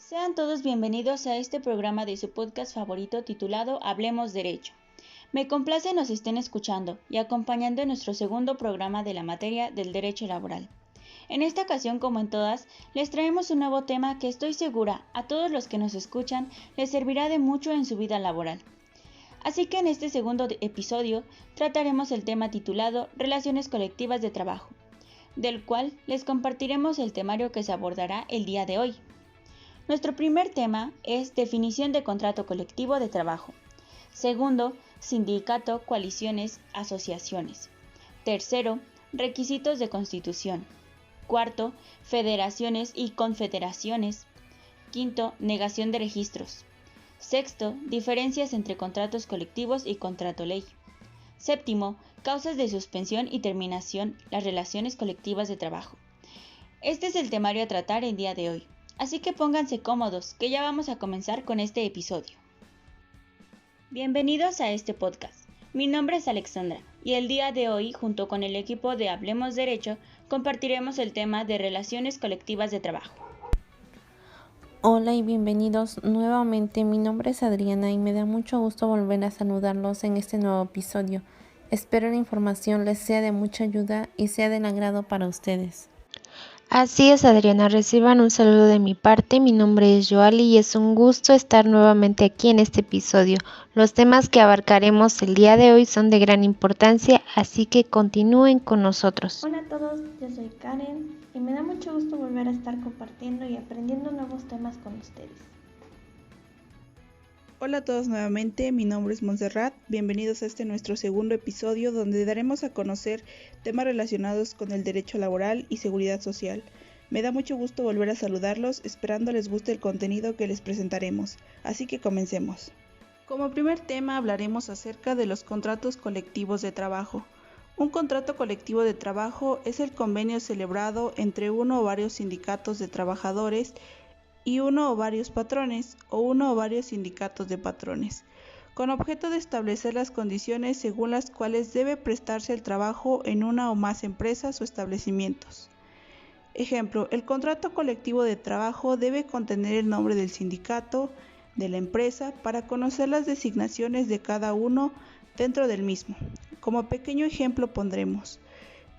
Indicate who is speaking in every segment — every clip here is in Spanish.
Speaker 1: Sean todos bienvenidos a este programa de su podcast favorito titulado Hablemos Derecho. Me complace nos estén escuchando y acompañando en nuestro segundo programa de la materia del derecho laboral. En esta ocasión, como en todas, les traemos un nuevo tema que estoy segura a todos los que nos escuchan les servirá de mucho en su vida laboral. Así que en este segundo episodio trataremos el tema titulado Relaciones colectivas de trabajo, del cual les compartiremos el temario que se abordará el día de hoy. Nuestro primer tema es definición de contrato colectivo de trabajo. Segundo, sindicato, coaliciones, asociaciones. Tercero, requisitos de constitución. Cuarto, federaciones y confederaciones. Quinto, negación de registros. Sexto, diferencias entre contratos colectivos y contrato ley. Séptimo, causas de suspensión y terminación, las relaciones colectivas de trabajo. Este es el temario a tratar el día de hoy. Así que pónganse cómodos, que ya vamos a comenzar con este episodio. Bienvenidos a este podcast. Mi nombre es Alexandra y el día de hoy, junto con el equipo de Hablemos Derecho, compartiremos el tema de relaciones colectivas de trabajo.
Speaker 2: Hola y bienvenidos nuevamente. Mi nombre es Adriana y me da mucho gusto volver a saludarlos en este nuevo episodio. Espero la información les sea de mucha ayuda y sea del agrado para ustedes.
Speaker 3: Así es, Adriana, reciban un saludo de mi parte. Mi nombre es Joali y es un gusto estar nuevamente aquí en este episodio. Los temas que abarcaremos el día de hoy son de gran importancia, así que continúen con nosotros.
Speaker 4: Hola a todos, yo soy Karen y me da mucho gusto volver a estar compartiendo y aprendiendo nuevos temas con ustedes.
Speaker 5: Hola a todos nuevamente, mi nombre es Montserrat, bienvenidos a este nuestro segundo episodio donde daremos a conocer temas relacionados con el derecho laboral y seguridad social. Me da mucho gusto volver a saludarlos, esperando les guste el contenido que les presentaremos, así que comencemos. Como primer tema hablaremos acerca de los contratos colectivos de trabajo. Un contrato colectivo de trabajo es el convenio celebrado entre uno o varios sindicatos de trabajadores y uno o varios patrones o uno o varios sindicatos de patrones, con objeto de establecer las condiciones según las cuales debe prestarse el trabajo en una o más empresas o establecimientos. Ejemplo, el contrato colectivo de trabajo debe contener el nombre del sindicato, de la empresa, para conocer las designaciones de cada uno dentro del mismo. Como pequeño ejemplo pondremos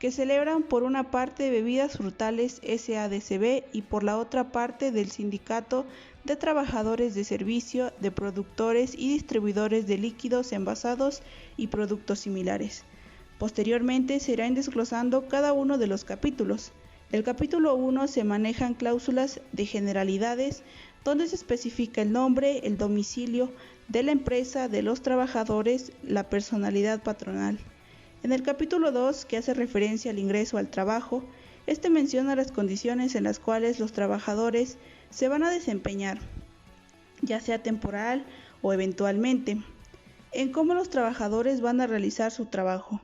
Speaker 5: que celebran por una parte Bebidas Frutales SADCB y por la otra parte del Sindicato de Trabajadores de Servicio, de Productores y Distribuidores de Líquidos Envasados y Productos Similares. Posteriormente se irán desglosando cada uno de los capítulos. El capítulo 1 se manejan cláusulas de generalidades donde se especifica el nombre, el domicilio de la empresa, de los trabajadores, la personalidad patronal. En el capítulo 2, que hace referencia al ingreso al trabajo, este menciona las condiciones en las cuales los trabajadores se van a desempeñar, ya sea temporal o eventualmente, en cómo los trabajadores van a realizar su trabajo.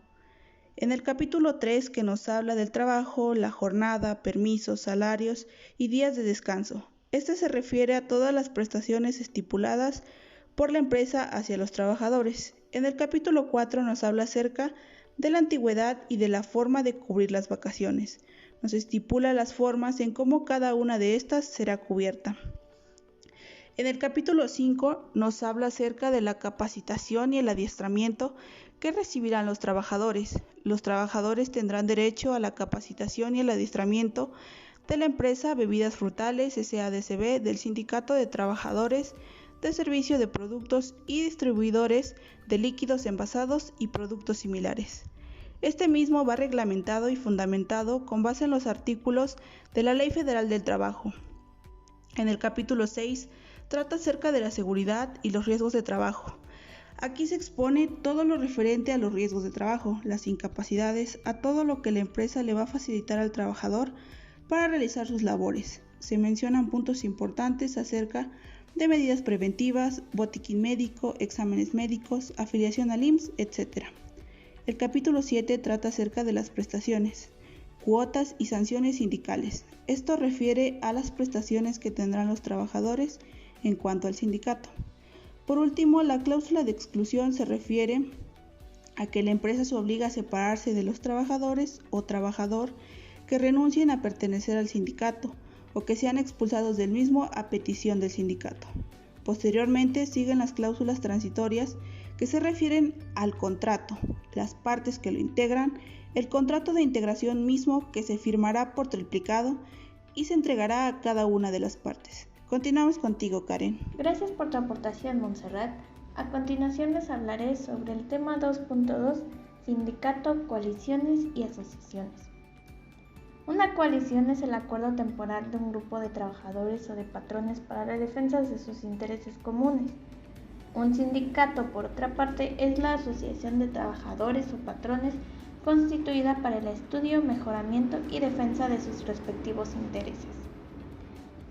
Speaker 5: En el capítulo 3, que nos habla del trabajo, la jornada, permisos, salarios y días de descanso. Este se refiere a todas las prestaciones estipuladas por la empresa hacia los trabajadores. En el capítulo 4 nos habla acerca de la antigüedad y de la forma de cubrir las vacaciones. Nos estipula las formas en cómo cada una de estas será cubierta. En el capítulo 5 nos habla acerca de la capacitación y el adiestramiento que recibirán los trabajadores. Los trabajadores tendrán derecho a la capacitación y el adiestramiento de la empresa Bebidas Frutales SADCB, del Sindicato de Trabajadores de Servicio de Productos y Distribuidores de Líquidos Envasados y Productos Similares. Este mismo va reglamentado y fundamentado con base en los artículos de la Ley Federal del Trabajo. En el capítulo 6 trata acerca de la seguridad y los riesgos de trabajo. Aquí se expone todo lo referente a los riesgos de trabajo, las incapacidades, a todo lo que la empresa le va a facilitar al trabajador para realizar sus labores. Se mencionan puntos importantes acerca de medidas preventivas, botiquín médico, exámenes médicos, afiliación al IMSS, etc. El capítulo 7 trata acerca de las prestaciones, cuotas y sanciones sindicales. Esto refiere a las prestaciones que tendrán los trabajadores en cuanto al sindicato. Por último, la cláusula de exclusión se refiere a que la empresa se obliga a separarse de los trabajadores o trabajador que renuncien a pertenecer al sindicato o que sean expulsados del mismo a petición del sindicato. Posteriormente siguen las cláusulas transitorias que se refieren al contrato, las partes que lo integran, el contrato de integración mismo que se firmará por triplicado y se entregará a cada una de las partes. Continuamos contigo, Karen.
Speaker 4: Gracias por tu aportación, Montserrat. A continuación les hablaré sobre el tema 2.2, sindicato, coaliciones y asociaciones. Una coalición es el acuerdo temporal de un grupo de trabajadores o de patrones para la defensa de sus intereses comunes. Un sindicato, por otra parte, es la asociación de trabajadores o patrones constituida para el estudio, mejoramiento y defensa de sus respectivos intereses.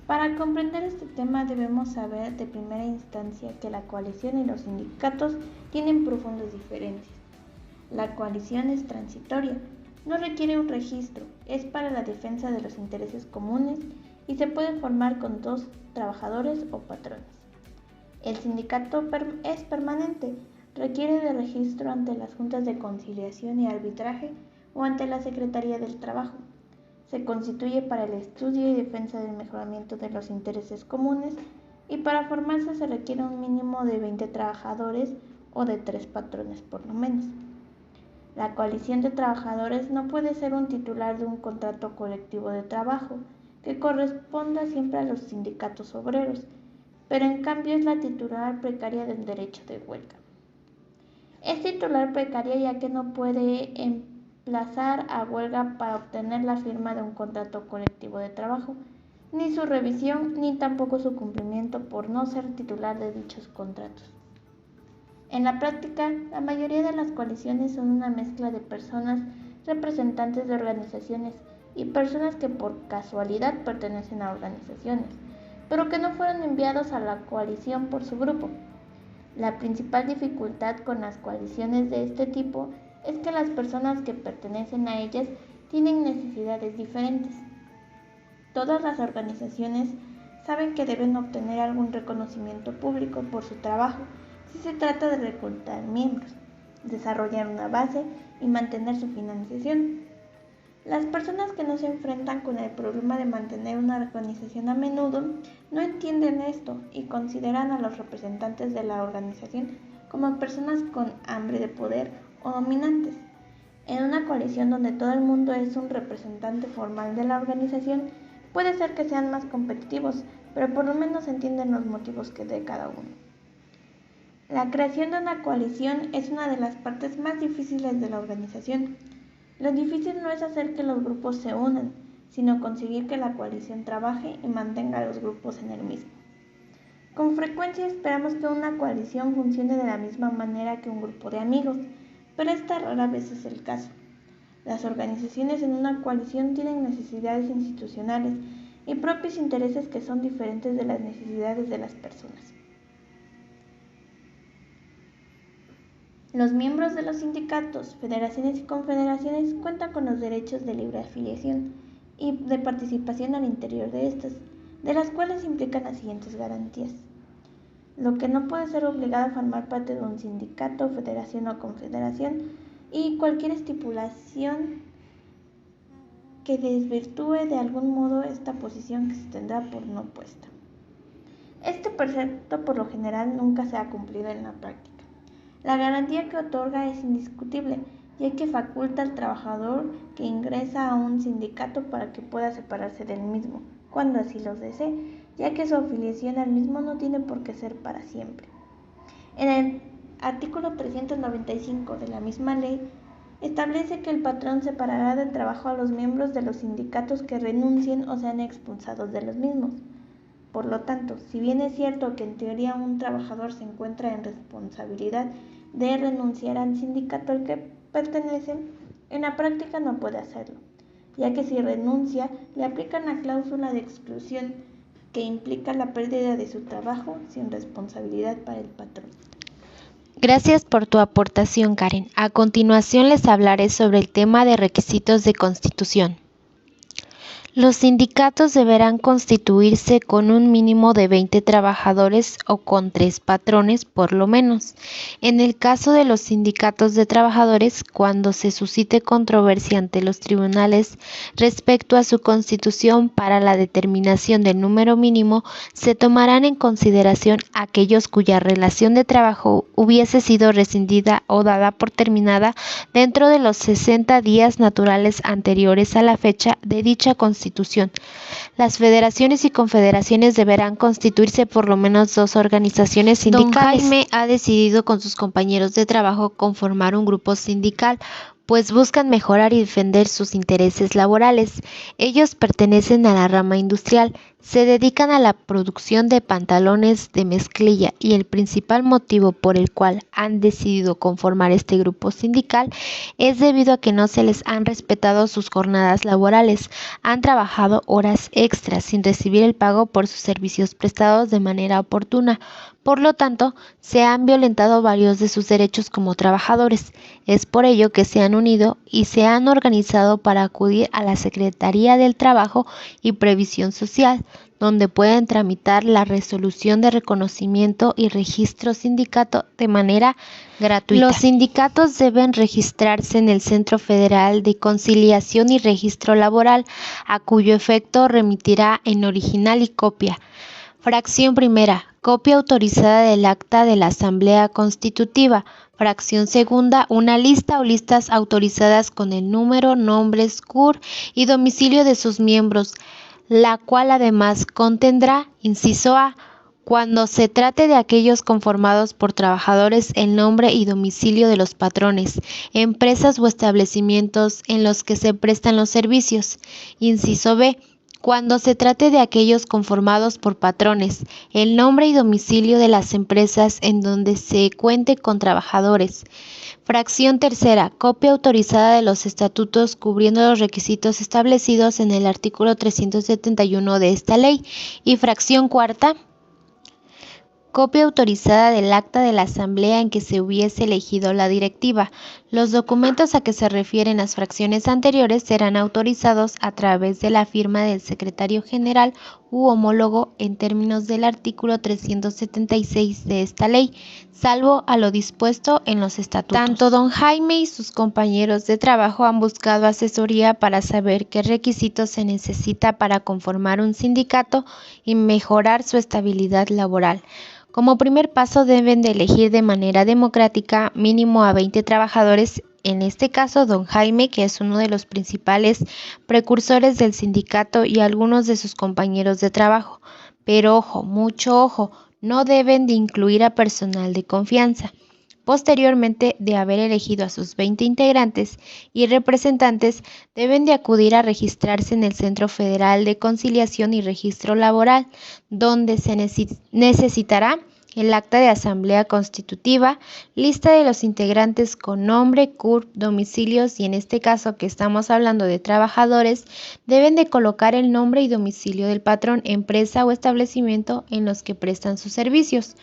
Speaker 4: Para comprender este tema debemos saber de primera instancia que la coalición y los sindicatos tienen profundas diferencias. La coalición es transitoria, no requiere un registro, es para la defensa de los intereses comunes y se puede formar con 2 trabajadores o patrones. El sindicato es permanente, requiere de registro ante las juntas de conciliación y arbitraje o ante la Secretaría del Trabajo. Se constituye para el estudio y defensa del mejoramiento de los intereses comunes y para formarse se requiere un mínimo de 20 trabajadores o de 3 patrones por lo menos. La coalición de trabajadores no puede ser un titular de un contrato colectivo de trabajo que corresponda siempre a los sindicatos obreros, pero en cambio es la titular precaria del derecho de huelga. Es titular precaria ya que no puede emplazar a huelga para obtener la firma de un contrato colectivo de trabajo, ni su revisión ni tampoco su cumplimiento por no ser titular de dichos contratos. En la práctica, la mayoría de las coaliciones son una mezcla de personas representantes de organizaciones y personas que por casualidad pertenecen a organizaciones, pero que no fueron enviados a la coalición por su grupo. La principal dificultad con las coaliciones de este tipo es que las personas que pertenecen a ellas tienen necesidades diferentes. Todas las organizaciones saben que deben obtener algún reconocimiento público por su trabajo si se trata de reclutar miembros, desarrollar una base y mantener su financiación. Las personas que no se enfrentan con el problema de mantener una organización a menudo no entienden esto y consideran a los representantes de la organización como personas con hambre de poder o dominantes. En una coalición donde todo el mundo es un representante formal de la organización, puede ser que sean más competitivos, pero por lo menos entienden los motivos que de cada uno. La creación de una coalición es una de las partes más difíciles de la organización. Lo difícil no es hacer que los grupos se unan, sino conseguir que la coalición trabaje y mantenga a los grupos en el mismo. Con frecuencia esperamos que una coalición funcione de la misma manera que un grupo de amigos, pero esta rara vez es el caso. Las organizaciones en una coalición tienen necesidades institucionales y propios intereses que son diferentes de las necesidades de las personas. Los miembros de los sindicatos, federaciones y confederaciones cuentan con los derechos de libre afiliación y de participación al interior de estas, de las cuales implican las siguientes garantías. Lo que no puede ser obligado a formar parte de un sindicato, federación o confederación y cualquier estipulación que desvirtúe de algún modo esta posición que se tendrá por no puesta. Este precepto por lo general nunca se ha cumplido en la práctica. La garantía que otorga es indiscutible, ya que faculta al trabajador que ingresa a un sindicato para que pueda separarse del mismo, cuando así lo desee, ya que su afiliación al mismo no tiene por qué ser para siempre. En el artículo 395 de la misma ley, establece que el patrón separará del trabajo a los miembros de los sindicatos que renuncien o sean expulsados de los mismos. Por lo tanto, si bien es cierto que en teoría un trabajador se encuentra en responsabilidad de renunciar al sindicato al que pertenece, en la práctica no puede hacerlo, ya que si renuncia le aplican la cláusula de exclusión que implica la pérdida de su trabajo sin responsabilidad para el patrón.
Speaker 3: Gracias por tu aportación, Karen. A continuación les hablaré sobre el tema de requisitos de constitución. Los sindicatos deberán constituirse con un mínimo de 20 trabajadores o con 3 patrones por lo menos. En el caso de los sindicatos de trabajadores, cuando se suscite controversia ante los tribunales respecto a su constitución para la determinación del número mínimo, se tomarán en consideración aquellos cuya relación de trabajo hubiese sido rescindida o dada por terminada dentro de los 60 días naturales anteriores a la fecha de dicha constitución. Las federaciones y confederaciones deberán constituirse por lo menos 2 organizaciones sindicales. Don Jaime ha decidido con sus compañeros de trabajo conformar un grupo sindical, pues buscan mejorar y defender sus intereses laborales. Ellos pertenecen a la rama industrial, se dedican a la producción de pantalones de mezclilla y el principal motivo por el cual han decidido conformar este grupo sindical es debido a que no se les han respetado sus jornadas laborales, han trabajado horas extras sin recibir el pago por sus servicios prestados de manera oportuna. Por lo tanto, se han violentado varios de sus derechos como trabajadores. Es por ello que se han unido y se han organizado para acudir a la Secretaría del Trabajo y Previsión Social, donde pueden tramitar la resolución de reconocimiento y registro sindicato de manera gratuita. Los sindicatos deben registrarse en el Centro Federal de Conciliación y Registro Laboral, a cuyo efecto remitirá en original y copia. Fracción primera, copia autorizada del acta de la Asamblea Constitutiva. Fracción segunda, una lista o listas autorizadas con el número, nombres, CUR y domicilio de sus miembros, la cual además contendrá, inciso A, cuando se trate de aquellos conformados por trabajadores, el nombre y domicilio de los patrones, empresas o establecimientos en los que se prestan los servicios. Inciso B, cuando se trate de aquellos conformados por patrones, el nombre y domicilio de las empresas en donde se cuente con trabajadores. Fracción tercera, copia autorizada de los estatutos cubriendo los requisitos establecidos en el artículo 371 de esta ley. Y fracción cuarta, copia autorizada del acta de la Asamblea en que se hubiese elegido la directiva. Los documentos a que se refieren las fracciones anteriores serán autorizados a través de la firma del secretario general u homólogo en términos del artículo 376 de esta ley, salvo a lo dispuesto en los estatutos. Tanto don Jaime y sus compañeros de trabajo han buscado asesoría para saber qué requisitos se necesita para conformar un sindicato y mejorar su estabilidad laboral. Como primer paso deben de elegir de manera democrática mínimo a 20 trabajadores, en este caso don Jaime, que es uno de los principales precursores del sindicato, y algunos de sus compañeros de trabajo. Pero ojo, mucho ojo, no deben de incluir a personal de confianza. Posteriormente de haber elegido a sus 20 integrantes y representantes, deben de acudir a registrarse en el Centro Federal de Conciliación y Registro Laboral, donde se necesitará el acta de asamblea constitutiva, lista de los integrantes con nombre, CURP, domicilios y en este caso que estamos hablando de trabajadores, deben de colocar el nombre y domicilio del patrón, empresa o establecimiento en los que prestan sus servicios.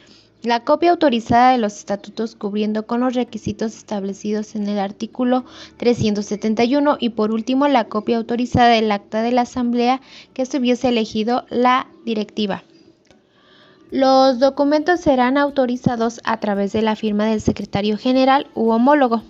Speaker 3: La copia autorizada de los estatutos cubriendo con los requisitos establecidos en el artículo 371 y por último la copia autorizada del acta de la asamblea que se hubiese elegido la directiva. Los documentos serán autorizados a través de la firma del secretario general u homólogo.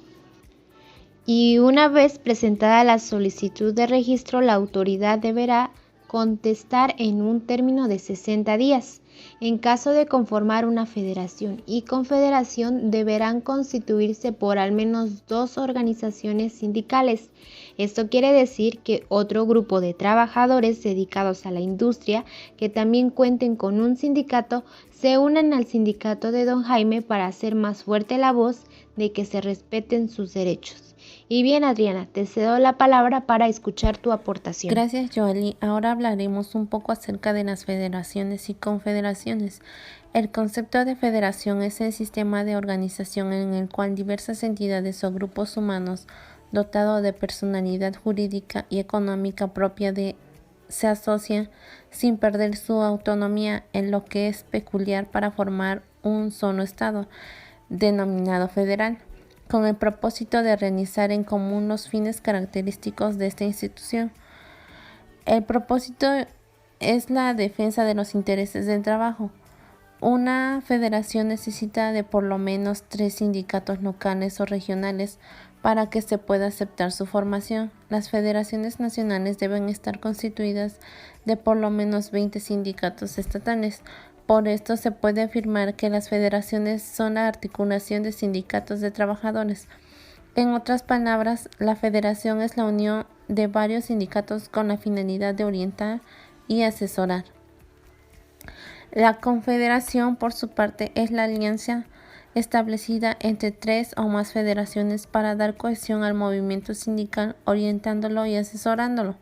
Speaker 3: Y una vez presentada la solicitud de registro, la autoridad deberá contestar en un término de 60 días. En caso de conformar una federación y confederación, deberán constituirse por al menos 2 organizaciones sindicales. Esto quiere decir que otro grupo de trabajadores dedicados a la industria que también cuenten con un sindicato se unan al sindicato de don Jaime para hacer más fuerte la voz de que se respeten sus derechos. Y bien, Adriana, te cedo la palabra para escuchar tu aportación.
Speaker 2: Gracias, Joali. Ahora hablaremos un poco acerca de las federaciones y confederaciones. El concepto de federación es el sistema de organización en el cual diversas entidades o grupos humanos dotados de personalidad jurídica y económica propia se asocian sin perder su autonomía en lo que es peculiar para formar un solo estado, denominado federal, con el propósito de realizar en común los fines característicos de esta institución. El propósito es la defensa de los intereses del trabajo. Una federación necesita de por lo menos 3 sindicatos locales o regionales para que se pueda aceptar su formación. Las federaciones nacionales deben estar constituidas de por lo menos 20 sindicatos estatales. Por esto se puede afirmar que las federaciones son la articulación de sindicatos de trabajadores. En otras palabras, la federación es la unión de varios sindicatos con la finalidad de orientar y asesorar. La confederación, por su parte, es la alianza establecida entre 3 o más federaciones para dar cohesión al movimiento sindical, orientándolo y asesorándolo.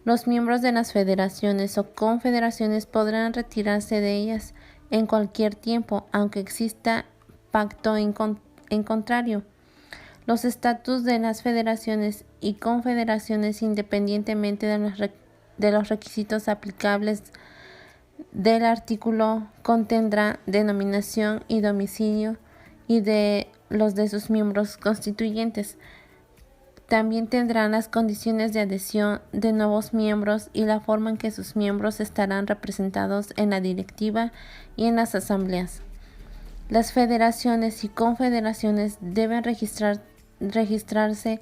Speaker 2: Los miembros de las federaciones o confederaciones podrán retirarse de ellas en cualquier tiempo, aunque exista pacto en contrario. Los estatutos de las federaciones y confederaciones, independientemente de los requisitos aplicables del artículo, contendrá denominación y domicilio y de los de sus miembros constituyentes. También tendrán las condiciones de adhesión de nuevos miembros y la forma en que sus miembros estarán representados en la directiva y en las asambleas. Las federaciones y confederaciones deben registrarse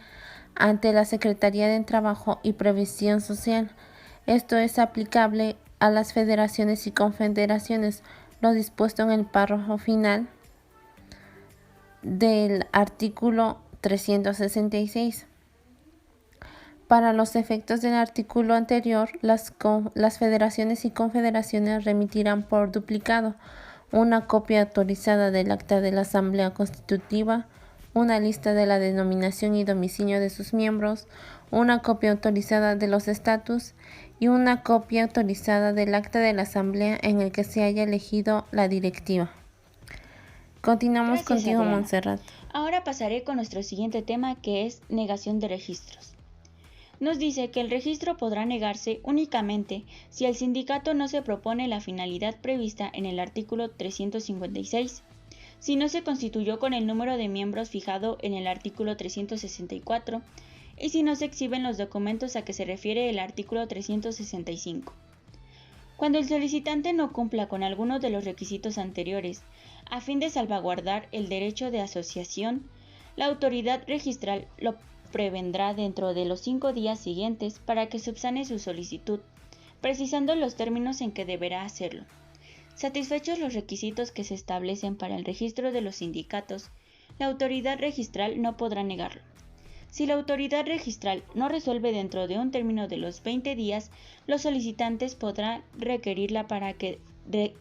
Speaker 2: ante la Secretaría de Trabajo y Previsión Social. Esto es aplicable a las federaciones y confederaciones, lo dispuesto en el párrafo final del artículo 366. Para los efectos del artículo anterior, las federaciones y confederaciones remitirán por duplicado una copia actualizada del acta de la Asamblea Constitutiva, una lista de la denominación y domicilio de sus miembros, una copia autorizada de los estatutos y una copia autorizada del acta de la Asamblea en el que se haya elegido la directiva. Continuamos contigo,
Speaker 1: Adriana.
Speaker 2: Montserrat.
Speaker 1: Ahora pasaré con nuestro siguiente tema, que es negación de registros. Nos dice que el registro podrá negarse únicamente si el sindicato no se propone la finalidad prevista en el artículo 356, si no se constituyó con el número de miembros fijado en el artículo 364 y si no se exhiben los documentos a que se refiere el artículo 365. Cuando el solicitante no cumpla con alguno de los requisitos anteriores, a fin de salvaguardar el derecho de asociación, la autoridad registral lo prevendrá dentro de los 5 días siguientes para que subsane su solicitud, precisando los términos en que deberá hacerlo. Satisfechos los requisitos que se establecen para el registro de los sindicatos, la autoridad registral no podrá negarlo. Si la autoridad registral no resuelve dentro de un término de los 20 días, los solicitantes podrán requerirla para que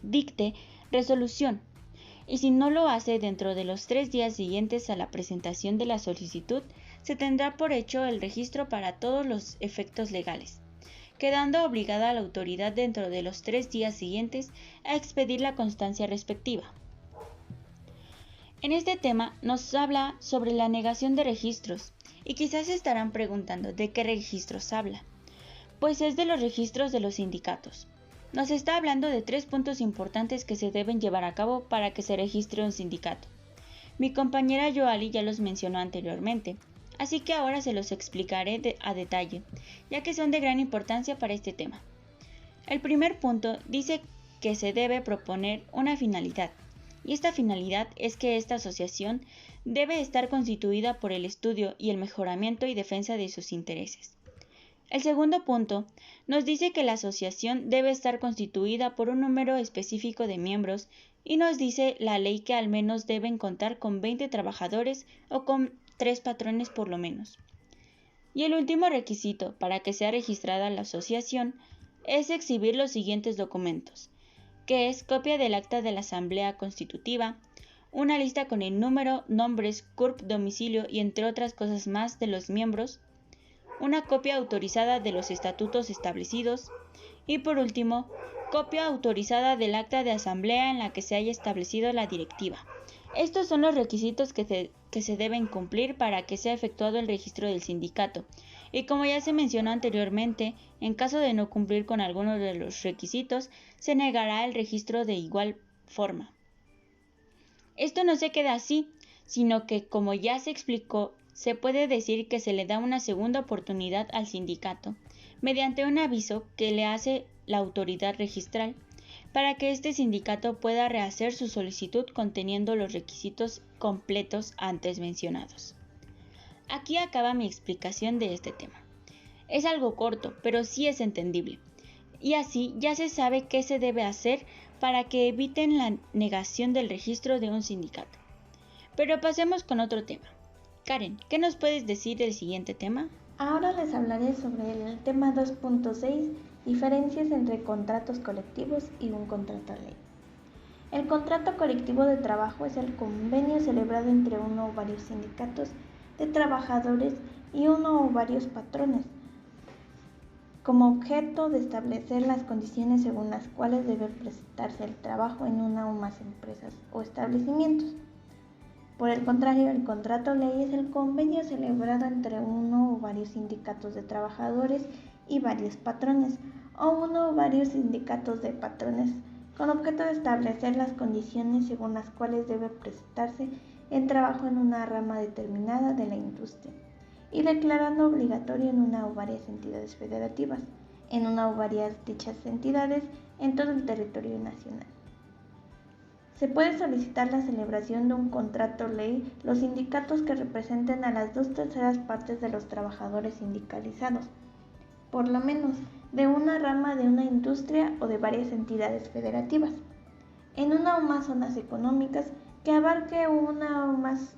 Speaker 1: dicte resolución, y si no lo hace dentro de los 3 días siguientes a la presentación de la solicitud, se tendrá por hecho el registro para todos los efectos legales, quedando obligada la autoridad dentro de los 3 días siguientes a expedir la constancia respectiva. En este tema nos habla sobre la negación de registros, y quizás se estarán preguntando ¿de qué registros habla? Pues es de los registros de los sindicatos. Nos está hablando de 3 puntos importantes que se deben llevar a cabo para que se registre un sindicato. Mi compañera Joali ya los mencionó anteriormente, así que ahora se los explicaré a detalle, ya que son de gran importancia para este tema. El primer punto dice que se debe proponer una finalidad, y esta finalidad es que esta asociación debe estar constituida por el estudio y el mejoramiento y defensa de sus intereses. El segundo punto nos dice que la asociación debe estar constituida por un número específico de miembros y nos dice la ley que al menos deben contar con 20 trabajadores o con 3 patrones por lo menos. Y el último requisito para que sea registrada la asociación es exhibir los siguientes documentos, que es copia del acta de la Asamblea Constitutiva, una lista con el número, nombres, CURP, domicilio y entre otras cosas más de los miembros, una copia autorizada de los estatutos establecidos y por último, copia autorizada del acta de asamblea en la que se haya establecido la directiva. Estos son los requisitos que se deben cumplir para que sea efectuado el registro del sindicato. Y como ya se mencionó anteriormente, en caso de no cumplir con alguno de los requisitos, se negará el registro de igual forma. Esto no se queda así, sino que, como ya se explicó, se puede decir que se le da una segunda oportunidad al sindicato mediante un aviso que le hace la autoridad registral para que este sindicato pueda rehacer su solicitud conteniendo los requisitos completos antes mencionados. Aquí acaba mi explicación de este tema. Es algo corto, pero sí es entendible. Y así ya se sabe qué se debe hacer para que eviten la negación del registro de un sindicato. Pero pasemos con otro tema. Karen, ¿qué nos puedes decir del siguiente tema?
Speaker 4: Ahora les hablaré sobre el tema 2.6, diferencias entre contratos colectivos y un contrato ley. El contrato colectivo de trabajo es el convenio celebrado entre uno o varios sindicatos de trabajadores y uno o varios patrones, como objeto de establecer las condiciones según las cuales debe prestarse el trabajo en una o más empresas o establecimientos. Por el contrario, el contrato ley es el convenio celebrado entre uno o varios sindicatos de trabajadores y varios patrones, o uno o varios sindicatos de patrones, con objeto de establecer las condiciones según las cuales debe prestarse el trabajo en una rama determinada de la industria, y declarando obligatorio en una o varias entidades federativas, en una o varias dichas entidades en todo el territorio nacional. Se puede solicitar la celebración de un contrato ley los sindicatos que representen a las 2/3 partes de los trabajadores sindicalizados, por lo menos de una rama de una industria o de varias entidades federativas, en una o más zonas económicas que abarque una o más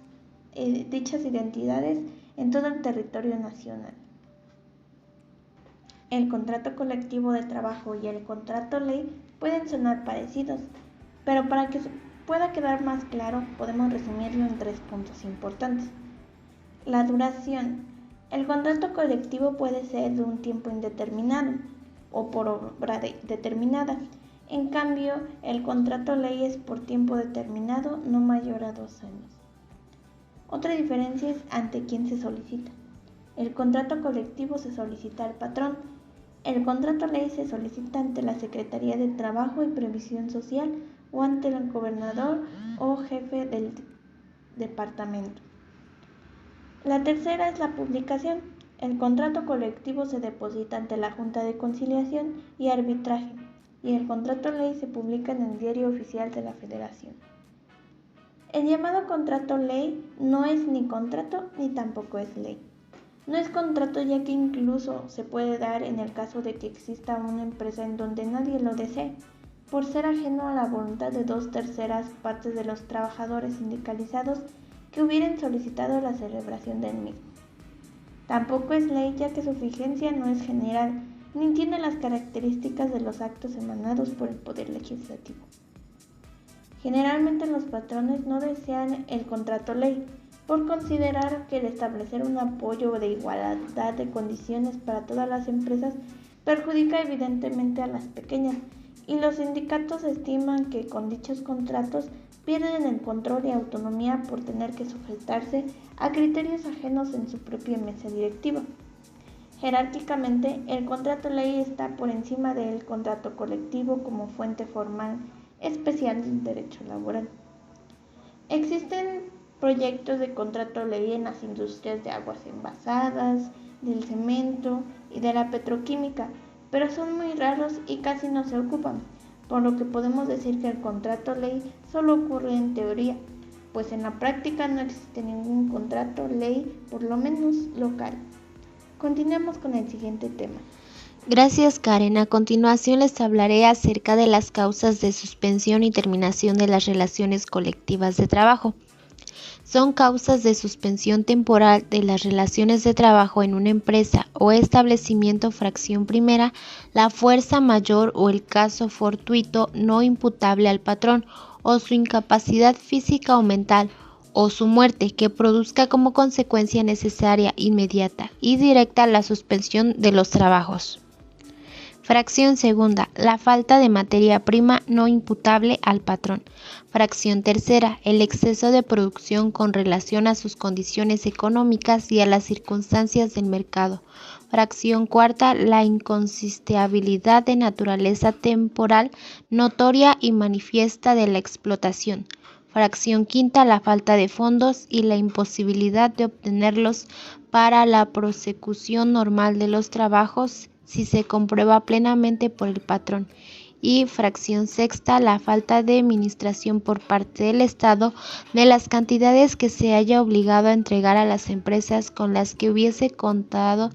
Speaker 4: dichas identidades en todo el territorio nacional. El contrato colectivo de trabajo y el contrato ley pueden sonar parecidos, pero para que se pueda quedar más claro, podemos resumirlo en 3 puntos importantes. La duración. El contrato colectivo puede ser de un tiempo indeterminado o por obra determinada. En cambio, el contrato ley es por tiempo determinado, no mayor a 2 años. Otra diferencia es ante quién se solicita. El contrato colectivo se solicita al patrón. El contrato ley se solicita ante la Secretaría de Trabajo y Previsión Social o ante el gobernador o jefe del departamento. La tercera es la publicación. El contrato colectivo se deposita ante la Junta de Conciliación y Arbitraje y el contrato ley se publica en el Diario Oficial de la Federación. El llamado contrato ley no es ni contrato ni tampoco es ley. No es contrato ya que incluso se puede dar en el caso de que exista una empresa en donde nadie lo desee, por ser ajeno a la voluntad de 2/3 partes de los trabajadores sindicalizados que hubieran solicitado la celebración del mismo. Tampoco es ley ya que su vigencia no es general, ni tiene las características de los actos emanados por el Poder Legislativo. Generalmente los patrones no desean el contrato ley, por considerar que el establecer un apoyo de igualdad de condiciones para todas las empresas perjudica evidentemente a las pequeñas, y los sindicatos estiman que con dichos contratos pierden el control y autonomía por tener que sujetarse a criterios ajenos en su propia mesa directiva. Jerárquicamente, el contrato ley está por encima del contrato colectivo como fuente formal especial del derecho laboral. Existen proyectos de contrato ley en las industrias de aguas envasadas, del cemento y de la petroquímica, pero son muy raros y casi no se ocupan, por lo que podemos decir que el contrato ley solo ocurre en teoría, pues en la práctica no existe ningún contrato ley, por lo menos local. Continuemos con el siguiente tema.
Speaker 3: Gracias, Karen. A continuación les hablaré acerca de las causas de suspensión y terminación de las relaciones colectivas de trabajo. Son causas de suspensión temporal de las relaciones de trabajo en una empresa o establecimiento fracción primera, la fuerza mayor o el caso fortuito no imputable al patrón o su incapacidad física o mental o su muerte que produzca como consecuencia necesaria, inmediata y directa la suspensión de los trabajos. Fracción segunda, la falta de materia prima no imputable al patrón. Fracción tercera, el exceso de producción con relación a sus condiciones económicas y a las circunstancias del mercado. Fracción cuarta, la inconsisteabilidad de naturaleza temporal notoria y manifiesta de la explotación. Fracción quinta, la falta de fondos y la imposibilidad de obtenerlos para la prosecución normal de los trabajos si se comprueba plenamente por el patrón. Y fracción sexta, la falta de administración por parte del Estado de las cantidades que se haya obligado a entregar a las empresas con las que hubiese contado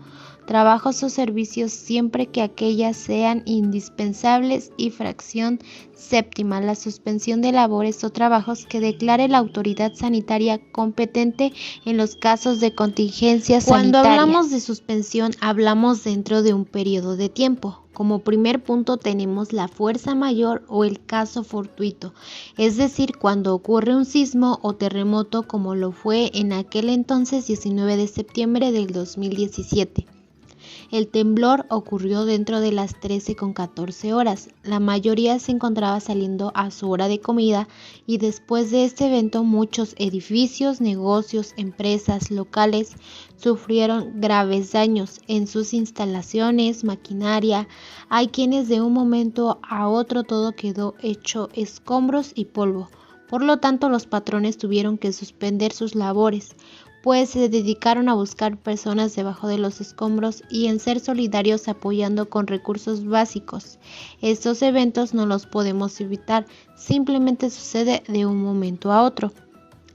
Speaker 3: trabajos o servicios siempre que aquellas sean indispensables. Y fracción séptima, la suspensión de labores o trabajos que declare la autoridad sanitaria competente en los casos de contingencia sanitaria. Cuando hablamos de suspensión, hablamos dentro de un periodo de tiempo. Como primer punto tenemos la fuerza mayor o el caso fortuito, es decir, cuando ocurre un sismo o terremoto como lo fue en aquel entonces 19 de septiembre del 2017. El temblor ocurrió dentro de las 13:14 horas. La mayoría se encontraba saliendo a su hora de comida y después de este evento muchos edificios, negocios, empresas, locales sufrieron graves daños en sus instalaciones, maquinaria. Hay quienes de un momento a otro todo quedó hecho escombros y polvo. Por lo tanto, los patrones tuvieron que suspender sus labores, pues se dedicaron a buscar personas debajo de los escombros y en ser solidarios apoyando con recursos básicos. Estos eventos no los podemos evitar, simplemente sucede de un momento a otro.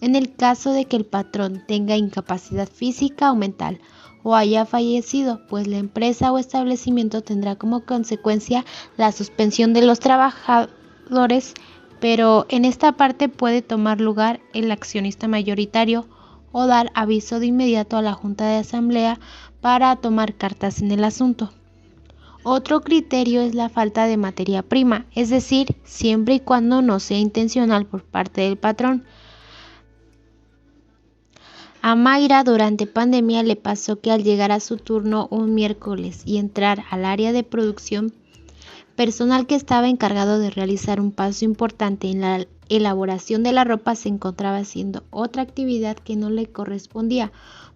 Speaker 3: En el caso de que el patrón tenga incapacidad física o mental o haya fallecido, pues la empresa o establecimiento tendrá como consecuencia la suspensión de los trabajadores, pero en esta parte puede tomar lugar el accionista mayoritario o dar aviso de inmediato a la Junta de Asamblea para tomar cartas en el asunto. Otro criterio es la falta de materia prima, es decir, siempre y cuando no sea intencional por parte del patrón. A Mayra durante pandemia le pasó que al llegar a su turno un miércoles y entrar al área de producción, personal que estaba encargado de realizar un paso importante en la elaboración de la ropa se encontraba haciendo otra actividad que no le correspondía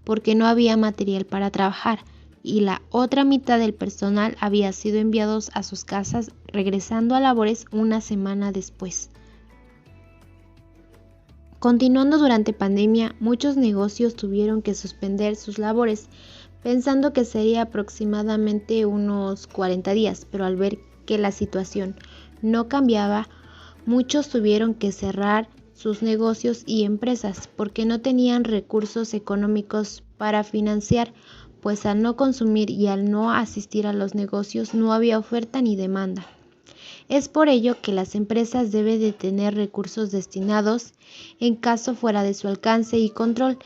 Speaker 3: porque no había material para trabajar y la otra mitad del personal había sido enviados a sus casas regresando a labores una semana después. Continuando durante pandemia, muchos negocios tuvieron que suspender sus labores pensando que sería aproximadamente unos 40 días, pero al ver que la situación no cambiaba, muchos tuvieron que cerrar sus negocios y empresas porque no tenían recursos económicos para financiar, pues al no consumir y al no asistir a los negocios no había oferta ni demanda. Es por ello que las empresas deben de tener recursos destinados en caso fuera de su alcance y control,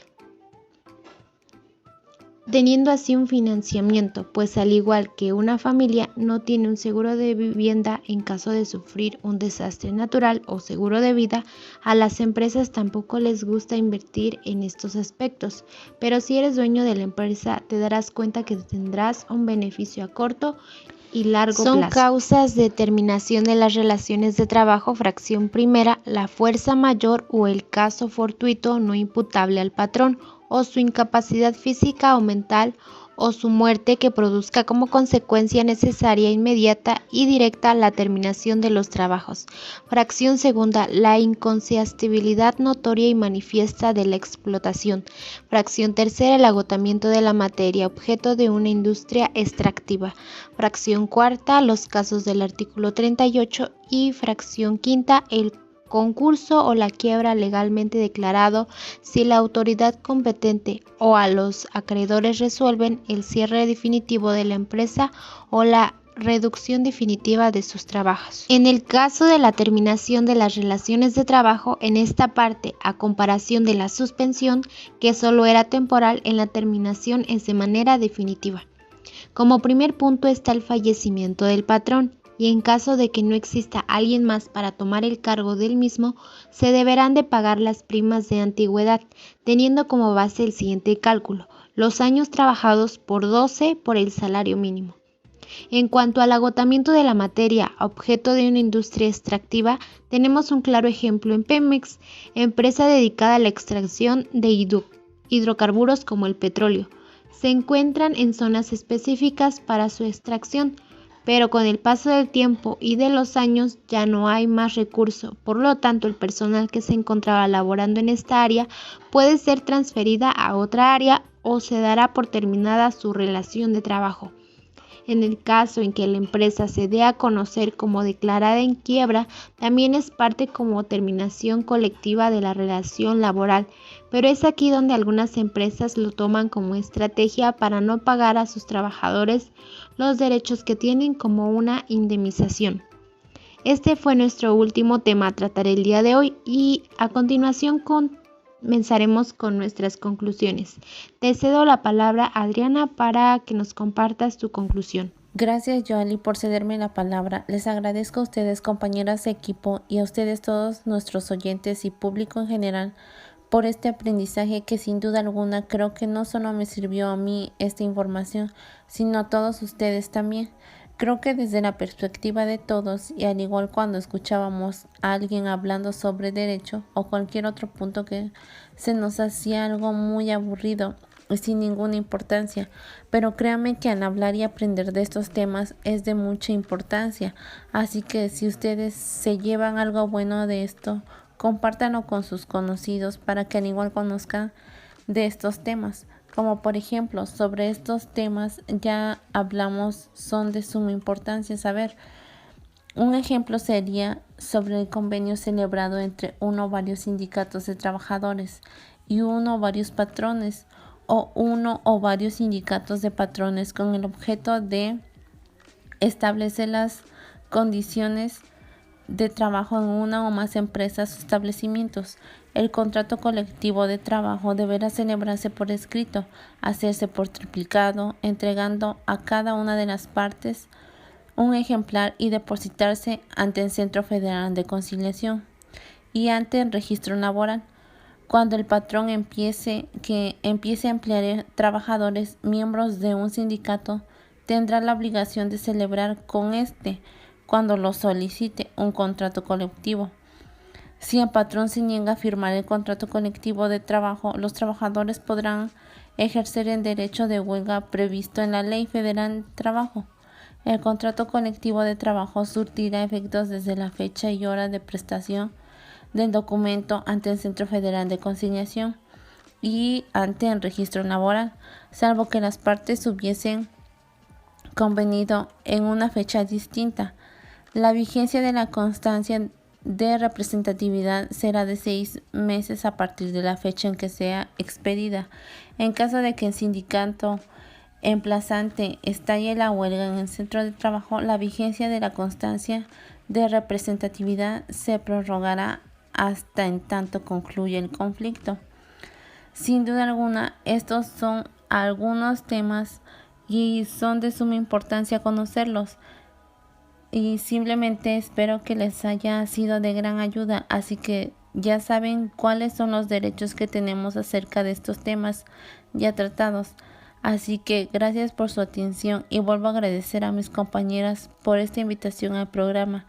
Speaker 3: teniendo así un financiamiento, pues al igual que una familia no tiene un seguro de vivienda en caso de sufrir un desastre natural o seguro de vida, a las empresas tampoco les gusta invertir en estos aspectos, pero si eres dueño de la empresa te darás cuenta que tendrás un beneficio a corto y largo plazo. Son causas de terminación de las relaciones de trabajo, fracción primera, la fuerza mayor o el caso fortuito no imputable al patrón, o su incapacidad física o mental, o su muerte que produzca como consecuencia necesaria, inmediata y directa la terminación de los trabajos. Fracción segunda, la inconciliabilidad notoria y manifiesta de la explotación. Fracción tercera, el agotamiento de la materia, objeto de una industria extractiva. Fracción cuarta, los casos del artículo 38 y fracción quinta, el concurso o la quiebra legalmente declarado si la autoridad competente o a los acreedores resuelven el cierre definitivo de la empresa o la reducción definitiva de sus trabajos. En el caso de la terminación de las relaciones de trabajo, en esta parte, a comparación de la suspensión, que solo era temporal, en la terminación es de manera definitiva. Como primer punto está el fallecimiento del patrón. Y en caso de que no exista alguien más para tomar el cargo del mismo, se deberán de pagar las primas de antigüedad, teniendo como base el siguiente cálculo: los años trabajados por 12 por el salario mínimo. En cuanto al agotamiento de la materia, objeto de una industria extractiva, tenemos un claro ejemplo en Pemex, empresa dedicada a la extracción de hidrocarburos como el petróleo. Se encuentran en zonas específicas para su extracción, pero con el paso del tiempo y de los años ya no hay más recurso, por lo tanto el personal que se encontraba laborando en esta área puede ser transferida a otra área o se dará por terminada su relación de trabajo. En el caso en que la empresa se dé a conocer como declarada en quiebra, también es parte como terminación colectiva de la relación laboral, pero es aquí donde algunas empresas lo toman como estrategia para no pagar a sus trabajadores los derechos que tienen como una indemnización. Este fue nuestro último tema a tratar el día de hoy y a continuación comenzaremos con nuestras conclusiones. Te cedo la palabra, Adriana, para que nos compartas tu conclusión.
Speaker 2: Gracias, Joali, por cederme la palabra. Les agradezco a ustedes, compañeras de equipo, y a ustedes todos nuestros oyentes y público en general por este aprendizaje que sin duda alguna creo que no solo me sirvió a mí esta información, sino a todos ustedes también. Creo que desde la perspectiva de todos, y al igual cuando escuchábamos a alguien hablando sobre derecho o cualquier otro punto que se nos hacía algo muy aburrido y sin ninguna importancia, pero créanme que al hablar y aprender de estos temas es de mucha importancia, así que si ustedes se llevan algo bueno de esto, compártanlo con sus conocidos para que al igual conozcan de estos temas. Como por ejemplo, sobre estos temas ya hablamos, son de suma importancia saber. Un ejemplo sería sobre el convenio celebrado entre uno o varios sindicatos de trabajadores y uno o varios patrones, o uno o varios sindicatos de patrones con el objeto de establecer las condiciones de trabajo en una o más empresas o establecimientos. El contrato colectivo de trabajo deberá celebrarse por escrito, hacerse por triplicado, entregando a cada una de las partes un ejemplar y depositarse ante el Centro Federal de Conciliación y ante el Registro Laboral. Cuando el patrón empiece a emplear trabajadores miembros de un sindicato, tendrá la obligación de celebrar con cuando lo solicite, un contrato colectivo. Si el patrón se niega a firmar el contrato colectivo de trabajo, los trabajadores podrán ejercer el derecho de huelga previsto en la Ley Federal de Trabajo. El contrato colectivo de trabajo surtirá efectos desde la fecha y hora de prestación del documento ante el Centro Federal de Conciliación y ante el Registro Laboral, salvo que las partes hubiesen convenido en una fecha distinta. La vigencia de la constancia de representatividad será de 6 meses a partir de la fecha en que sea expedida. En caso de que el sindicato emplazante estalle la huelga en el centro de trabajo, la vigencia de la constancia de representatividad se prorrogará hasta en tanto concluya el conflicto. Sin duda alguna, estos son algunos temas y son de suma importancia conocerlos. Y simplemente espero que les haya sido de gran ayuda, así que ya saben cuáles son los derechos que tenemos acerca de estos temas ya tratados. Así que gracias por su atención y vuelvo a agradecer a mis compañeras por esta invitación al programa.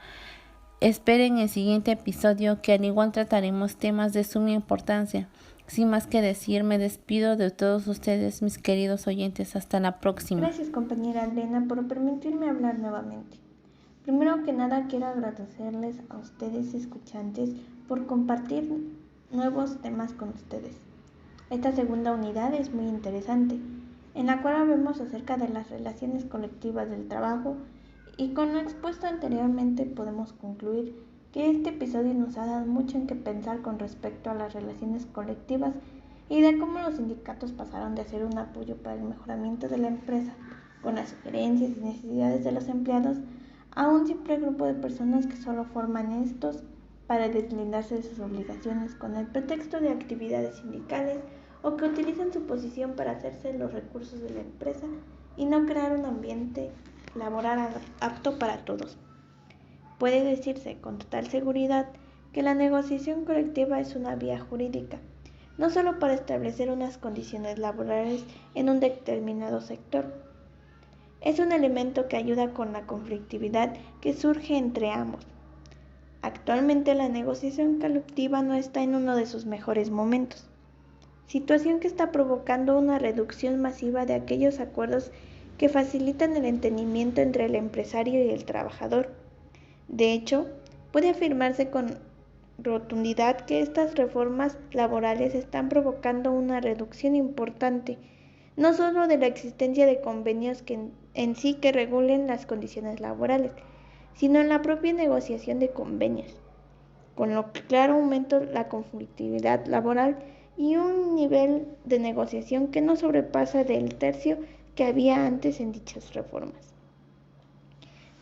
Speaker 2: Esperen el siguiente episodio que al igual trataremos temas de suma importancia. Sin más que decir, me despido de todos ustedes, mis queridos oyentes. Hasta la próxima.
Speaker 4: Gracias, compañera Elena, por permitirme hablar nuevamente. Primero que nada, quiero agradecerles a ustedes, escuchantes, por compartir nuevos temas con ustedes. Esta segunda unidad es muy interesante, en la cual hablamos acerca de las relaciones colectivas del trabajo, y con lo expuesto anteriormente podemos concluir que este episodio nos ha dado mucho en qué pensar con respecto a las relaciones colectivas y de cómo los sindicatos pasaron de ser un apoyo para el mejoramiento de la empresa, con las sugerencias y necesidades de los empleados, a un simple grupo de personas que solo forman estos para deslindarse de sus obligaciones con el pretexto de actividades sindicales, o que utilizan su posición para hacerse los recursos de la empresa y no crear un ambiente laboral apto para todos. Puede decirse con total seguridad que la negociación colectiva es una vía jurídica, no solo para establecer unas condiciones laborales en un determinado sector. Es un elemento que ayuda con la conflictividad que surge entre ambos. Actualmente la negociación colectiva no está en uno de sus mejores momentos, situación que está provocando una reducción masiva de aquellos acuerdos que facilitan el entendimiento entre el empresario y el trabajador. De hecho, puede afirmarse con rotundidad que estas reformas laborales están provocando una reducción importante, no solo de la existencia de convenios que en sí que regulen las condiciones laborales, sino en la propia negociación de convenios, con lo que claro aumenta la conflictividad laboral y un nivel de negociación que no sobrepasa del tercio que había antes en dichas reformas.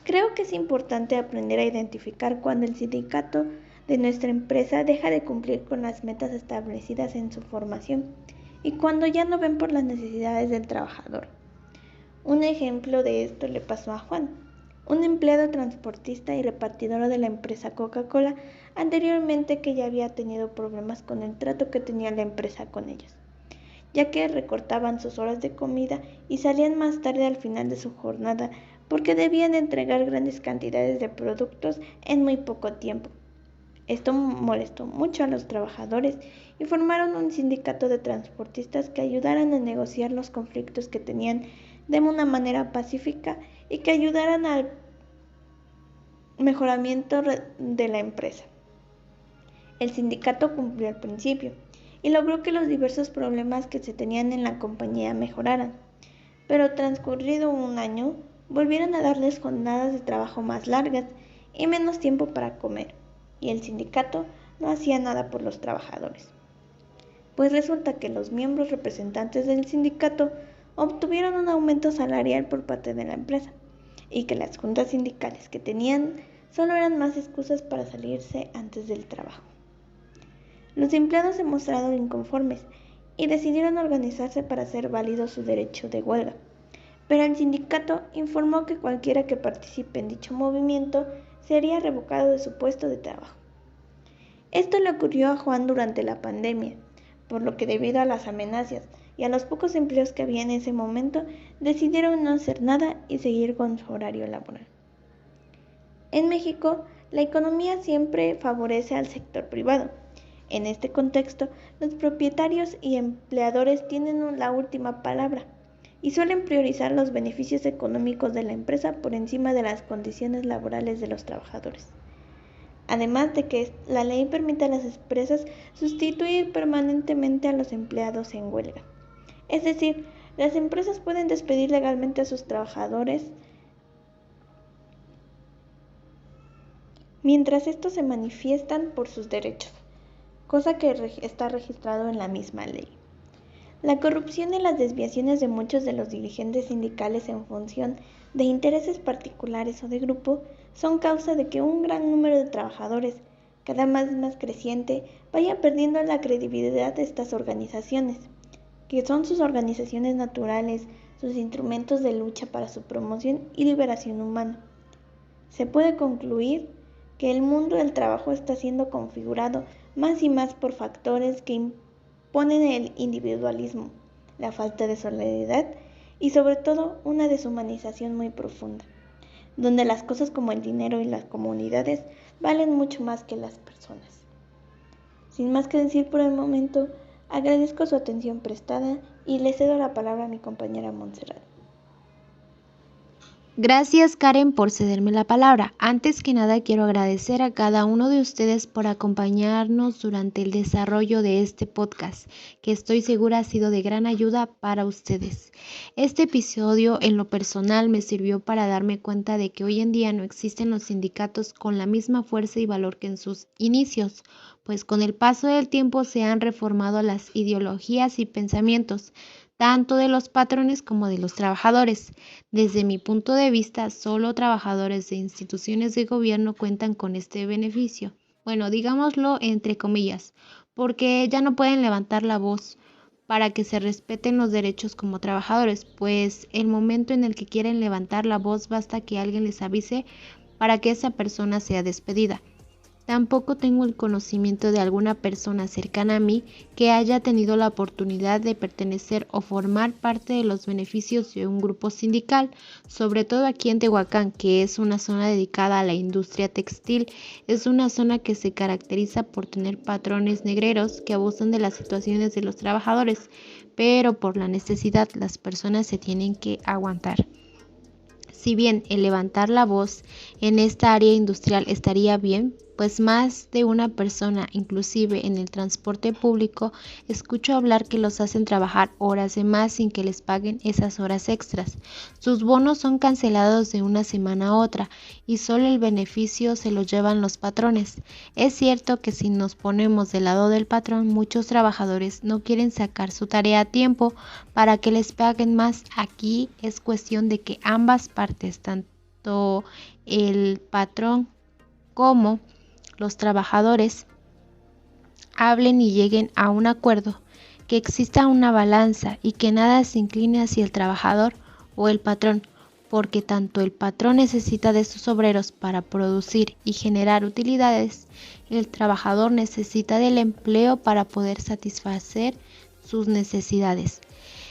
Speaker 4: Creo que es importante aprender a identificar cuando el sindicato de nuestra empresa deja de cumplir con las metas establecidas en su formación y cuando ya no ven por las necesidades del trabajador. Un ejemplo de esto le pasó a Juan, un empleado transportista y repartidor de la empresa Coca-Cola, anteriormente que ya había tenido problemas con el trato que tenía la empresa con ellos, ya que recortaban sus horas de comida y salían más tarde al final de su jornada porque debían entregar grandes cantidades de productos en muy poco tiempo. Esto molestó mucho a los trabajadores y formaron un sindicato de transportistas que ayudaran a negociar los conflictos que tenían de una manera pacífica y que ayudaran al mejoramiento de la empresa. El sindicato cumplió al principio y logró que los diversos problemas que se tenían en la compañía mejoraran, pero transcurrido un año, volvieron a darles jornadas de trabajo más largas y menos tiempo para comer, y el sindicato no hacía nada por los trabajadores. Pues resulta que los miembros representantes del sindicato obtuvieron un aumento salarial por parte de la empresa, y que las juntas sindicales que tenían solo eran más excusas para salirse antes del trabajo. Los empleados se mostraron inconformes y decidieron organizarse para hacer válido su derecho de huelga, pero el sindicato informó que cualquiera que participe en dicho movimiento sería revocado de su puesto de trabajo. Esto le ocurrió a Juan durante la pandemia, por lo que debido a las amenazas y a los pocos empleos que había en ese momento, decidieron no hacer nada y seguir con su horario laboral. En México, la economía siempre favorece al sector privado. En este contexto, los propietarios y empleadores tienen la última palabra y suelen priorizar los beneficios económicos de la empresa por encima de las condiciones laborales de los trabajadores. Además de que la ley permite a las empresas sustituir permanentemente a los empleados en huelga. Es decir, las empresas pueden despedir legalmente a sus trabajadores mientras estos se manifiestan por sus derechos, cosa que está registrado en la misma ley. La corrupción y las desviaciones de muchos de los dirigentes sindicales en función de intereses particulares o de grupo son causa de que un gran número de trabajadores, cada vez más creciente, vaya perdiendo la credibilidad de estas organizaciones, que son sus organizaciones naturales, sus instrumentos de lucha para su promoción y liberación humana. Se puede concluir que el mundo del trabajo está siendo configurado más y más por factores que imponen el individualismo, la falta de solidaridad y sobre todo una deshumanización muy profunda, donde las cosas como el dinero y las comunidades valen mucho más que las personas. Sin más que decir por el momento, agradezco su atención prestada y le cedo la palabra a mi compañera Montserrat.
Speaker 3: Gracias, Karen, por cederme la palabra. Antes que nada, quiero agradecer a cada uno de ustedes por acompañarnos durante el desarrollo de este podcast, que estoy segura ha sido de gran ayuda para ustedes. Este episodio, en lo personal, me sirvió para darme cuenta de que hoy en día no existen los sindicatos con la misma fuerza y valor que en sus inicios, pues con el paso del tiempo se han reformado las ideologías y pensamientos, tanto de los patrones como de los trabajadores. Desde mi punto de vista, solo trabajadores de instituciones de gobierno cuentan con este beneficio. Bueno, digámoslo entre comillas, porque ya no pueden levantar la voz para que se respeten los derechos como trabajadores, pues el momento en el que quieren levantar la voz basta que alguien les avise para que esa persona sea despedida. Tampoco tengo el conocimiento de alguna persona cercana a mí que haya tenido la oportunidad de pertenecer o formar parte de los beneficios de un grupo sindical, sobre todo aquí en Tehuacán, que es una zona dedicada a la industria textil. Es una zona que se caracteriza por tener patrones negreros que abusan de las situaciones de los trabajadores, pero por la necesidad las personas se tienen que aguantar. Si bien el levantar la voz en esta área industrial estaría bien, pues más de una persona, inclusive en el transporte público, escucho hablar que los hacen trabajar horas de más sin que les paguen esas horas extras. Sus bonos son cancelados de una semana a otra y solo el beneficio se lo llevan los patrones. Es cierto que si nos ponemos del lado del patrón, muchos trabajadores no quieren sacar su tarea a tiempo para que les paguen más. Aquí es cuestión de que ambas partes, tanto el patrón como los trabajadores, hablen y lleguen a un acuerdo, que exista una balanza y que nada se incline hacia el trabajador o el patrón, porque tanto el patrón necesita de sus obreros para producir y generar utilidades, el trabajador necesita del empleo para poder satisfacer sus necesidades.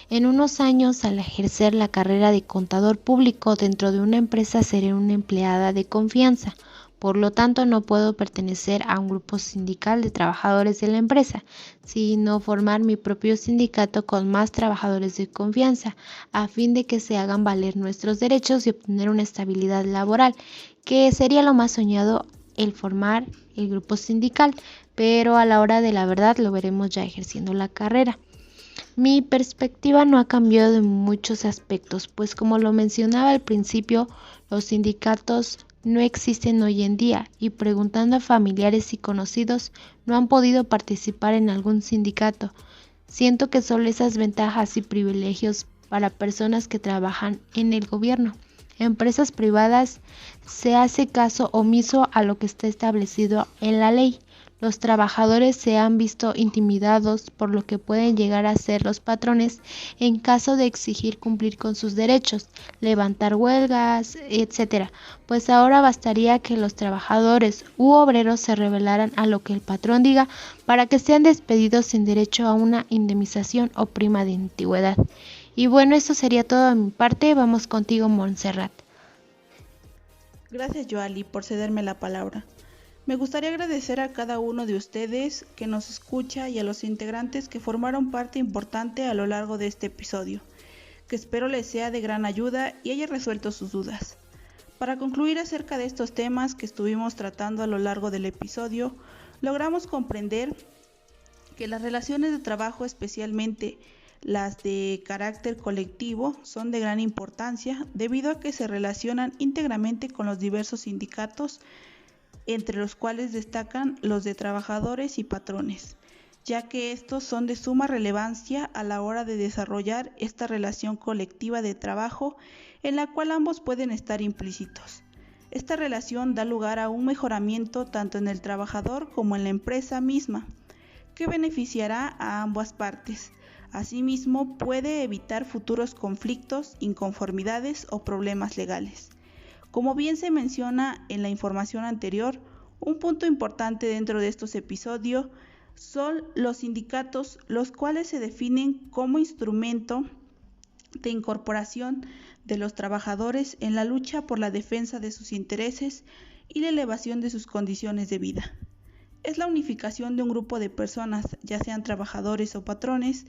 Speaker 3: En unos años, al ejercer la carrera de contador público dentro de una empresa, seré una empleada de confianza. Por lo tanto, no puedo pertenecer a un grupo sindical de trabajadores de la empresa, sino formar mi propio sindicato con más trabajadores de confianza, a fin de que se hagan valer nuestros derechos y obtener una estabilidad laboral, que sería lo más soñado el formar el grupo sindical, pero a la hora de la verdad lo veremos ya ejerciendo la carrera. Mi perspectiva no ha cambiado en muchos aspectos, pues como lo mencionaba al principio, los sindicatos no existen hoy en día y preguntando a familiares y conocidos no han podido participar en algún sindicato. Siento que solo esas ventajas y privilegios para personas que trabajan en el gobierno. Empresas privadas se hace caso omiso a lo que está establecido en la ley. Los trabajadores se han visto intimidados por lo que pueden llegar a ser los patrones en caso de exigir cumplir con sus derechos, levantar huelgas, etc. Pues ahora bastaría que los trabajadores u obreros se rebelaran a lo que el patrón diga para que sean despedidos sin derecho a una indemnización o prima de antigüedad. Y bueno, eso sería todo de mi parte. Vamos contigo, Montserrat.
Speaker 5: Gracias, Joali, por cederme la palabra. Me gustaría agradecer a cada uno de ustedes que nos escucha y a los integrantes que formaron parte importante a lo largo de este episodio, que espero les sea de gran ayuda y haya resuelto sus dudas. Para concluir acerca de estos temas que estuvimos tratando a lo largo del episodio, logramos comprender que las relaciones de trabajo, especialmente las de carácter colectivo, son de gran importancia debido a que se relacionan íntegramente con los diversos sindicatos, entre los cuales destacan los de trabajadores y patrones, ya que estos son de suma relevancia a la hora de desarrollar esta relación colectiva de trabajo en la cual ambos pueden estar implícitos. Esta relación da lugar a un mejoramiento tanto en el trabajador como en la empresa misma, que beneficiará a ambas partes. Asimismo, puede evitar futuros conflictos, inconformidades o problemas legales. Como bien se menciona en la información anterior, un punto importante dentro de estos episodios son los sindicatos, los cuales se definen como instrumento de incorporación de los trabajadores en la lucha por la defensa de sus intereses y la elevación de sus condiciones de vida. Es la unificación de un grupo de personas, ya sean trabajadores o patrones.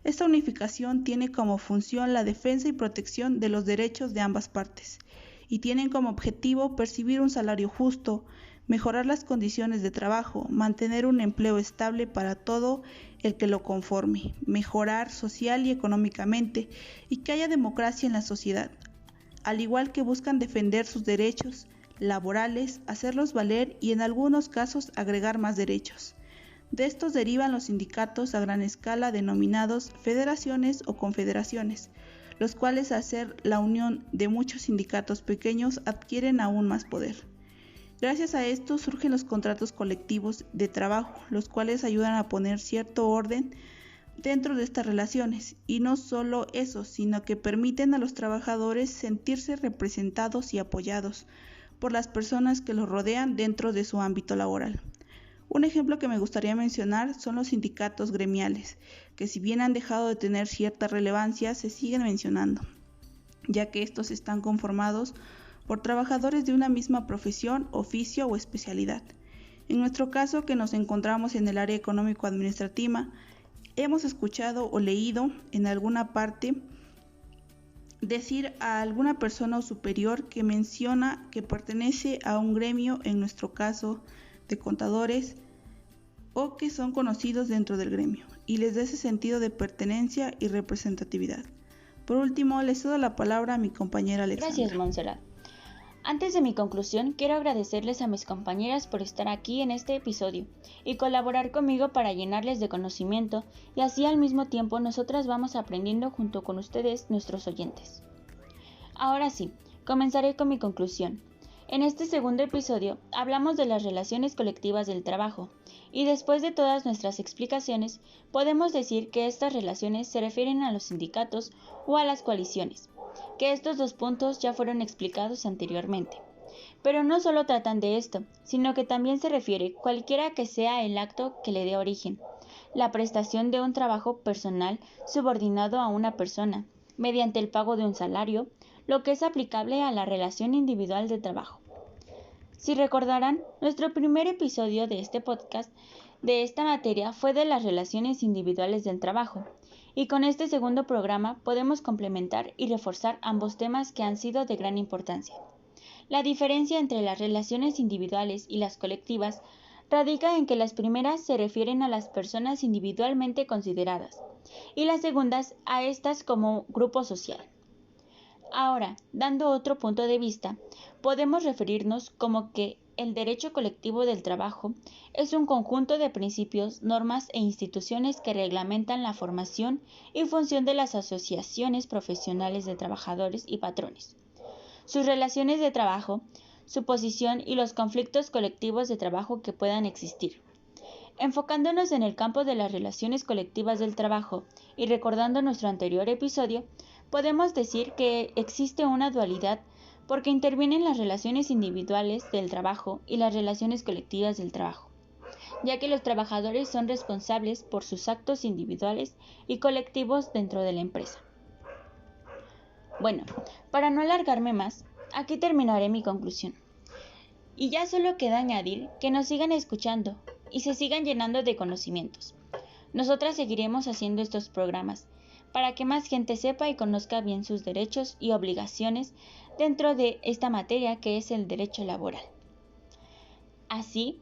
Speaker 5: Esta unificación tiene como función la defensa y protección de los derechos de ambas partes, y tienen como objetivo percibir un salario justo, mejorar las condiciones de trabajo, mantener un empleo estable para todo el que lo conforme, mejorar social y económicamente y que haya democracia en la sociedad, al igual que buscan defender sus derechos laborales, hacerlos valer y en algunos casos agregar más derechos. De estos derivan los sindicatos a gran escala denominados federaciones o confederaciones, los cuales al ser la unión de muchos sindicatos pequeños adquieren aún más poder. Gracias a esto surgen los contratos colectivos de trabajo, los cuales ayudan a poner cierto orden dentro de estas relaciones, y no solo eso, sino que permiten a los trabajadores sentirse representados y apoyados por las personas que los rodean dentro de su ámbito laboral. Un ejemplo que me gustaría mencionar son los sindicatos gremiales, que si bien han dejado de tener cierta relevancia, se siguen mencionando, ya que estos están conformados por trabajadores de una misma profesión, oficio o especialidad. En nuestro caso, que nos encontramos en el área económico-administrativa, hemos escuchado o leído en alguna parte decir a alguna persona o superior que menciona que pertenece a un gremio, en nuestro caso de contadores o que son conocidos dentro del gremio y les da ese sentido de pertenencia y representatividad. Por último, les cedo la palabra a mi compañera Alexandra.
Speaker 1: Gracias, Montserrat. Antes de mi conclusión, quiero agradecerles a mis compañeras por estar aquí en este episodio y colaborar conmigo para llenarles de conocimiento, y así al mismo tiempo nosotras vamos aprendiendo junto con ustedes, nuestros oyentes. Ahora sí, comenzaré con mi conclusión. En este segundo episodio hablamos de las relaciones colectivas del trabajo, y después de todas nuestras explicaciones, podemos decir que estas relaciones se refieren a los sindicatos o a las coaliciones, que estos dos puntos ya fueron explicados anteriormente. Pero no solo tratan de esto, sino que también se refiere cualquiera que sea el acto que le dé origen, la prestación de un trabajo personal subordinado a una persona, mediante el pago de un salario, lo que es aplicable a la relación individual de trabajo. Si recordarán, nuestro primer episodio de este podcast de esta materia fue de las relaciones individuales del trabajo, y con este segundo programa podemos complementar y reforzar ambos temas que han sido de gran importancia. La diferencia entre las relaciones individuales y las colectivas radica en que las primeras se refieren a las personas individualmente consideradas, y las segundas a estas como grupo social. Ahora, dando otro punto de vista, podemos referirnos como que el derecho colectivo del trabajo es un conjunto de principios, normas e instituciones que reglamentan la formación y función de las asociaciones profesionales de trabajadores y patrones, sus relaciones de trabajo, su posición y los conflictos colectivos de trabajo que puedan existir. Enfocándonos en el campo de las relaciones colectivas del trabajo y recordando nuestro anterior episodio, podemos decir que existe una dualidad porque intervienen las relaciones individuales del trabajo y las relaciones colectivas del trabajo, ya que los trabajadores son responsables por sus actos individuales y colectivos dentro de la empresa. Bueno, para no alargarme más, aquí terminaré mi conclusión. Y ya solo queda añadir que nos sigan escuchando y se sigan llenando de conocimientos. Nosotras seguiremos haciendo estos programas para que más gente sepa y conozca bien sus derechos y obligaciones dentro de esta materia que es el derecho laboral. Así,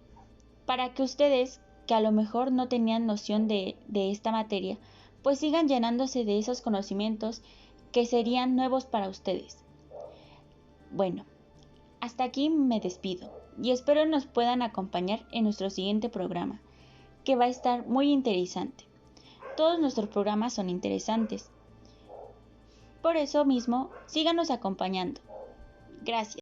Speaker 1: para que ustedes, que a lo mejor no tenían noción de esta materia, pues sigan llenándose de esos conocimientos que serían nuevos para ustedes. Bueno, hasta aquí me despido y espero nos puedan acompañar en nuestro siguiente programa, que va a estar muy interesante. Todos nuestros programas son interesantes. Por eso mismo, síganos acompañando. Gracias.